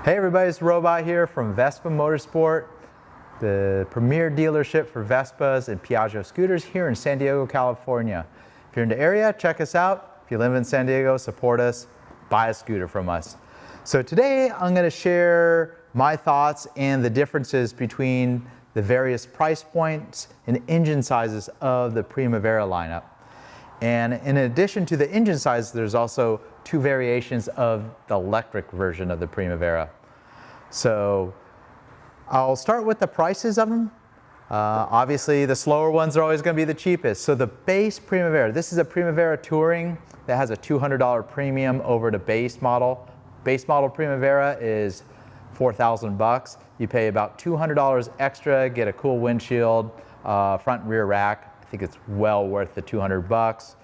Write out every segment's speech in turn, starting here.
Hey everybody, it's Robot here from Vespa Motorsport, the premier dealership for Vespas and Piaggio scooters here in San Diego, California. If you're in the area, check us out. If you live in San Diego, support us, buy a scooter from us. So today I'm going to share my thoughts and the differences between the various price points and engine sizes of the Primavera lineup. And in addition to the engine size, there's also two variations of the electric version of the Primavera. So I'll start with the prices of them. Obviously the slower ones are always going to be the cheapest. So the base Primavera, this is a Primavera Touring that has a $200 premium over the base model. Base model Primavera is $4,000. You pay about $200 extra, get a cool windshield, front and rear rack. I think it's well worth the $200.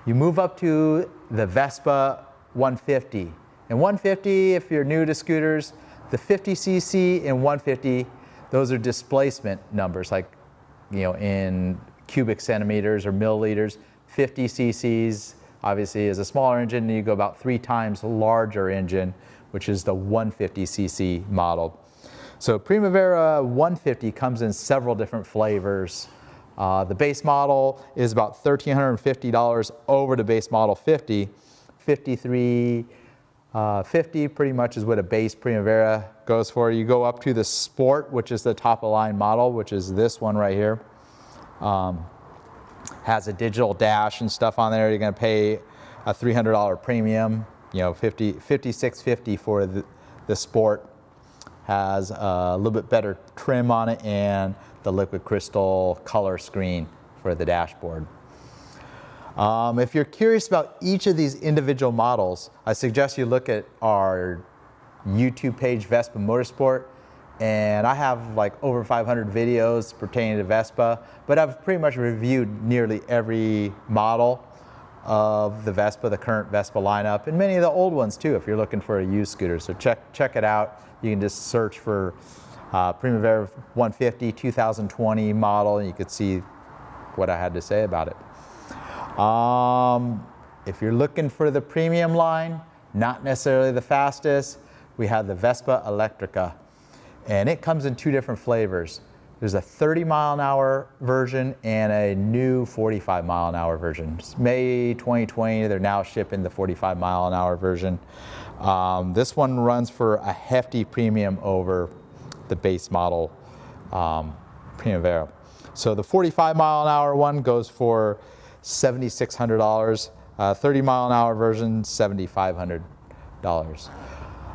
You move up to the Vespa 150. And 150, if you're new to scooters, the 50cc and 150, those are displacement numbers, like, you know, in cubic centimeters or milliliters. 50 cc's obviously is a smaller engine, and you go about 3 times larger engine, which is the 150cc model. So Primavera 150 comes in several different flavors. The base model is about $1,350 over the base model 50. 50 pretty much is what a base Primavera goes for. You go up to the Sport, which is the top of line model, which is this one right here. Has a digital dash and stuff on there. You're going to pay a $300 premium. You know, $5,650 for the Sport. Has a little bit better trim on it and the liquid crystal color screen for the dashboard. If you're curious about each of these individual models, I suggest you look at our YouTube page, Vespa Motorsport, and I have like over 500 videos pertaining to Vespa, but I've pretty much reviewed nearly every model of the Vespa, the current Vespa lineup, and many of the old ones too, if you're looking for a used scooter. So check it out. You can just search for Primavera 150 2020 model, and you could see what I had to say about it. If you're looking for the premium line, not necessarily the fastest, we have the Vespa Elettrica, and it comes in 2 different flavors. There's a 30-mile-an-hour version and a new 45-mile-an-hour version. It's May 2020, they're now shipping the 45-mile-an-hour version. This one runs for a hefty premium over the base model Primavera. So the 45-mile-an-hour one goes for $7,600, 30-mile-an-hour version, $7,500.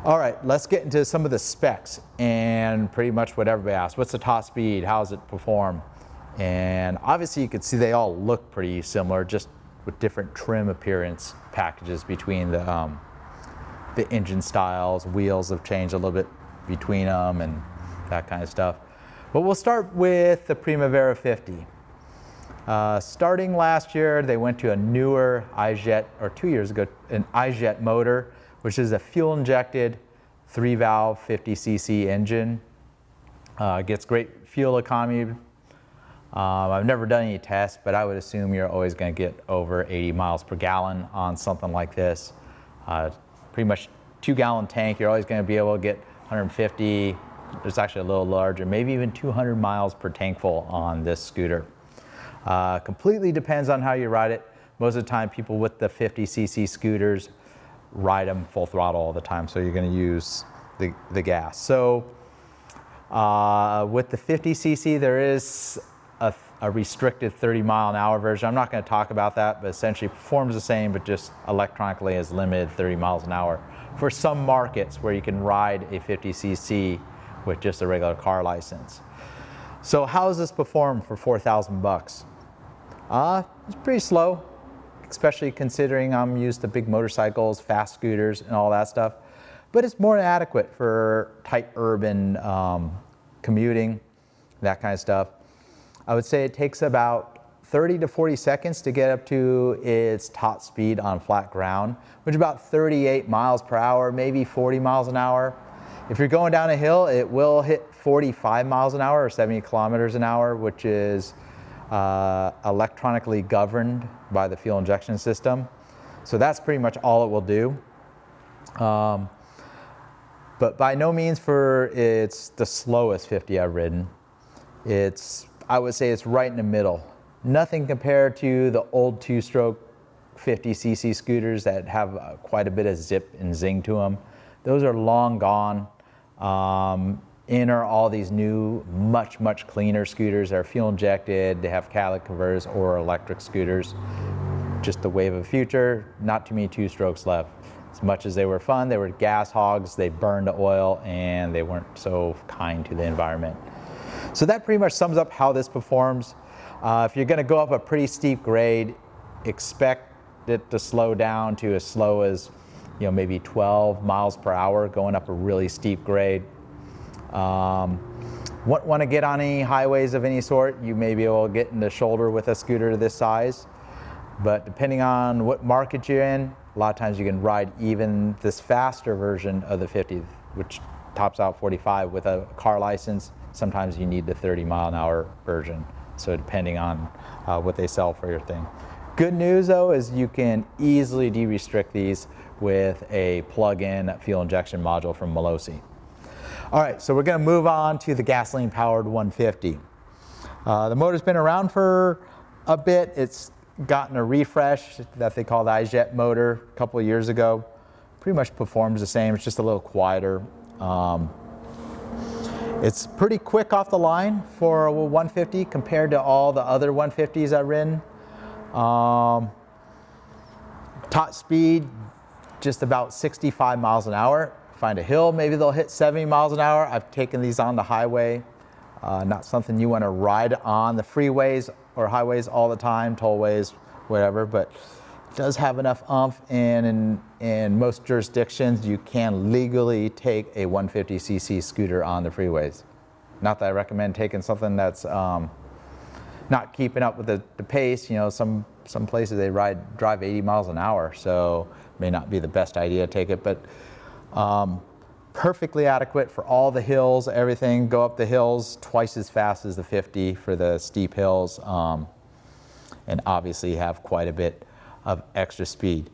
All right, let's get into some of the specs and pretty much what everybody asks. What's the top speed? How does it perform? And obviously you can see they all look pretty similar, just with different trim appearance packages between the engine styles. Wheels have changed a little bit between them and that kind of stuff. But we'll start with the Primavera 50. Starting last year, they went to a newer iJet, or 2 years ago, an iJet motor, which is a fuel-injected 3-valve 50cc engine. Gets great fuel economy. I've never done any tests, but I would assume you're always going to get over 80 miles per gallon on something like this. Pretty much 2-gallon tank, you're always going to be able to get 150, it's actually a little larger, maybe even 200 miles per tank full on this scooter. Completely depends on how you ride it. Most of the time people with the 50cc scooters ride them full throttle all the time, so you're going to use the gas. So with the 50cc there is a restricted 30-mile-an-hour version. I'm not going to talk about that, but essentially performs the same, but just electronically is limited 30 miles an hour for some markets where you can ride a 50cc with just a regular car license. So how does this perform for $4,000? It's pretty slow, especially considering I'm used to big motorcycles, fast scooters, and all that stuff. But it's more than adequate for tight urban commuting, that kind of stuff. I would say it takes about 30 to 40 seconds to get up to its top speed on flat ground, which is about 38 miles per hour, maybe 40 miles an hour. If you're going down a hill, it will hit 45 miles an hour or 70 kilometers an hour, which is electronically governed by the fuel injection system. So that's pretty much all it will do. but by no means it's the slowest 50 I've ridden. I would say it's right in the middle. Nothing compared to the old two-stroke 50cc scooters that have quite a bit of zip and zing to them. Those are long gone. In are all these new, much cleaner scooters that are fuel injected. They have catalytic converters or electric scooters. Just the wave of the future. Not too many two-strokes left. As much as they were fun, they were gas hogs. They burned the oil and they weren't so kind to the environment. So that pretty much sums up how this performs. If you're going to go up a pretty steep grade, expect it to slow down to as slow as, maybe 12 miles per hour going up a really steep grade. Want to get on any highways of any sort, you may be able to get in the shoulder with a scooter this size. But depending on what market you're in, a lot of times you can ride even this faster version of the 50, which tops out 45 with a car license. Sometimes you need the 30-mile-an-hour version. So depending on what they sell for your thing. Good news though is you can easily de-restrict these with a plug-in fuel injection module from Melosi. All right, so we're going to move on to the gasoline-powered 150. The motor's been around for a bit. It's gotten a refresh that they call the iJet motor a couple of years ago. Pretty much performs the same. It's just a little quieter. It's pretty quick off the line for a 150 compared to all the other 150s I've ridden. Top speed, just about 65 miles an hour. Find a hill, maybe they'll hit 70 miles an hour. I've taken these on the highway. Not something you want to ride on the freeways or highways all the time, tollways, whatever, but it does have enough oomph, and in most jurisdictions you can legally take a 150cc scooter on the freeways. Not that I recommend taking something that's not keeping up with the pace. Some places they drive 80 miles an hour, so it may not be the best idea to take it, but perfectly adequate for all the hills, everything. Go up the hills twice as fast as the 50 for the steep hills, and obviously have quite a bit of extra speed.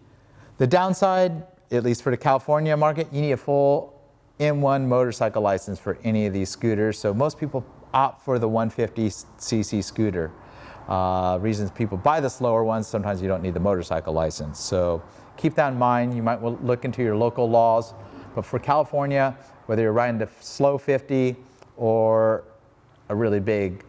The downside, at least for the California market, you need a full M1 motorcycle license for any of these scooters, so most people opt for the 150cc scooter. Reasons people buy the slower ones, sometimes you don't need the motorcycle license. So keep that in mind. You might look into your local laws. But for California, whether you're riding the slow 50 or a really big,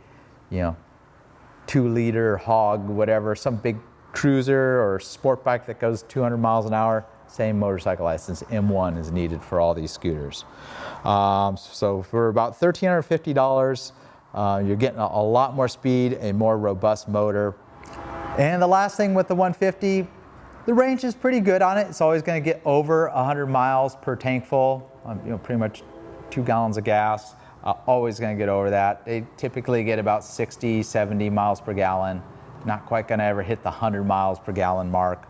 2-liter hog, whatever, some big cruiser or sport bike that goes 200 miles an hour, same motorcycle license, M1 is needed for all these scooters. So for about $1,350, you're getting a lot more speed, a more robust motor. And the last thing with the 150, the range is pretty good on it. It's always going to get over 100 miles per tank full, pretty much 2 gallons of gas. Always going to get over that. They typically get about 60, 70 miles per gallon. Not quite going to ever hit the 100 miles per gallon mark,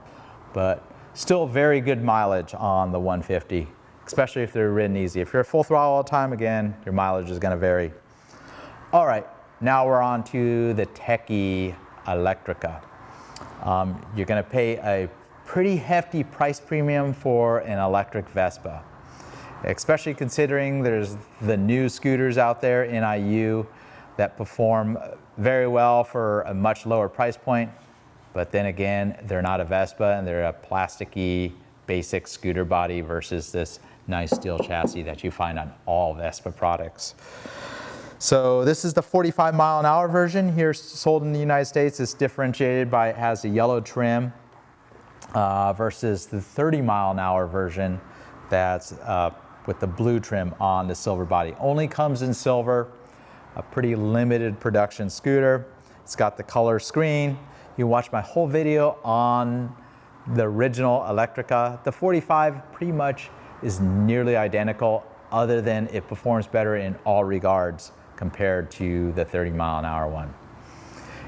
but still very good mileage on the 150, especially if they're ridden easy. If you're full throttle all the time, again, your mileage is going to vary. All right, now we're on to the techie Elettrica. You're going to pay a pretty hefty price premium for an electric Vespa, especially considering there's the new scooters out there, NIU, that perform very well for a much lower price point. But then again, they're not a Vespa, and they're a plasticky, basic scooter body versus this nice steel chassis that you find on all Vespa products. So this is the 45-mile-an-hour version here sold in the United States. It's differentiated by it has a yellow trim versus the 30-mile-an-hour version that's with the blue trim on the silver body. Only comes in silver, a pretty limited production scooter. It's got the color screen. You can watch my whole video on the original Elettrica. The 45 pretty much is nearly identical, other than it performs better in all regards compared to the 30-mile-an-hour one.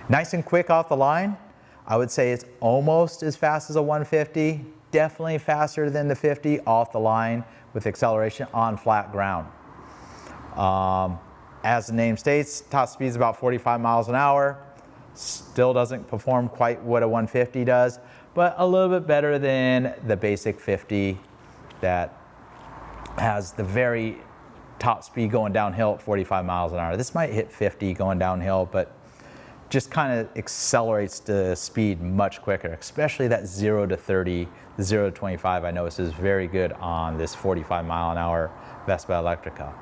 Nice and quick off the line. I would say it's almost as fast as a 150, definitely faster than the 50 off the line with acceleration on flat ground. As the name states, top speed is about 45 miles an hour. Still doesn't perform quite what a 150 does, but a little bit better than the basic 50 that has the very top speed going downhill at 45 miles an hour. This might hit 50 going downhill, but just kind of accelerates the speed much quicker, especially that 0 to 30, 0 to 25 I noticed is very good on this 45 mile an hour Vespa Elettrica.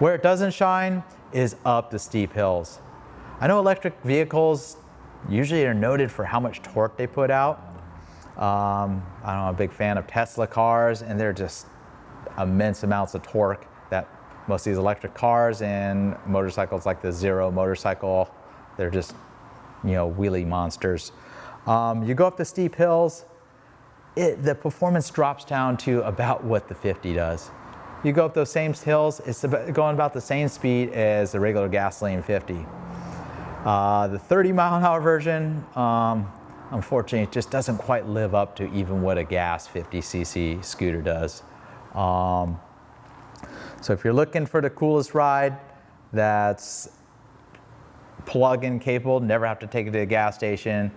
Where it doesn't shine is up the steep hills. I know electric vehicles usually are noted for how much torque they put out. I'm a big fan of Tesla cars, and they're just immense amounts of torque that most of these electric cars and motorcycles like the Zero motorcycle, they're just, wheelie monsters. You go up the steep hills, the performance drops down to about what the 50 does. You go up those same hills, it's going about the same speed as the regular gasoline 50. The 30 mile an hour version, unfortunately, it just doesn't quite live up to even what a gas 50cc scooter does. So if you're looking for the coolest ride that's plug-in capable, never have to take it to a gas station,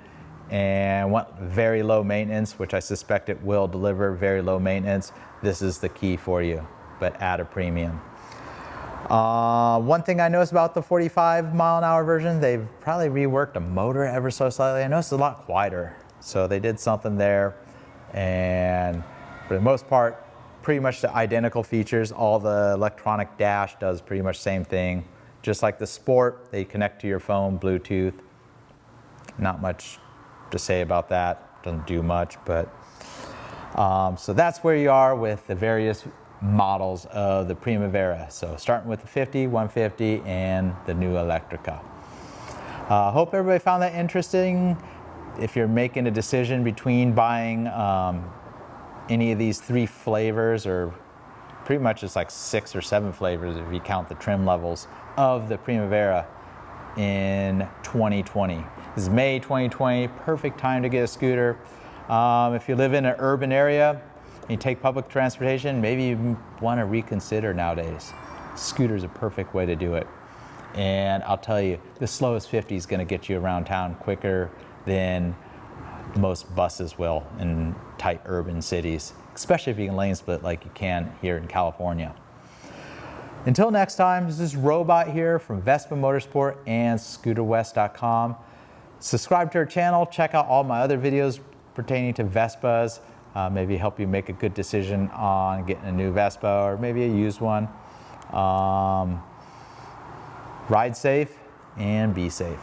and want very low maintenance, which I suspect it will deliver very low maintenance, this is the key for you, but at a premium. One thing I noticed about the 45 mile an hour version, they've probably reworked the motor ever so slightly. I noticed it's a lot quieter, so they did something there, and for the most part, pretty much the identical features. All the electronic dash does pretty much the same thing. Just like the Sport, they connect to your phone, Bluetooth. Not much to say about that, doesn't do much, but so that's where you are with the various models of the Primavera. So starting with the 50, 150, and the new Elettrica. Hope everybody found that interesting. If you're making a decision between buying any of these 3 flavors, or pretty much it's like 6 or 7 flavors if you count the trim levels of the Primavera in 2020. This is May 2020, perfect time to get a scooter. If you live in an urban area and you take public transportation, maybe you want to reconsider nowadays. Scooter's a perfect way to do it. And I'll tell you, the slowest 50 is going to get you around town quicker than most buses will in tight urban cities, especially if you can lane split like you can here in California. Until next time, this is Robot here from Vespa Motorsport and ScooterWest.com. Subscribe to our channel, check out all my other videos pertaining to Vespas, maybe help you make a good decision on getting a new Vespa or maybe a used one. Ride safe and be safe.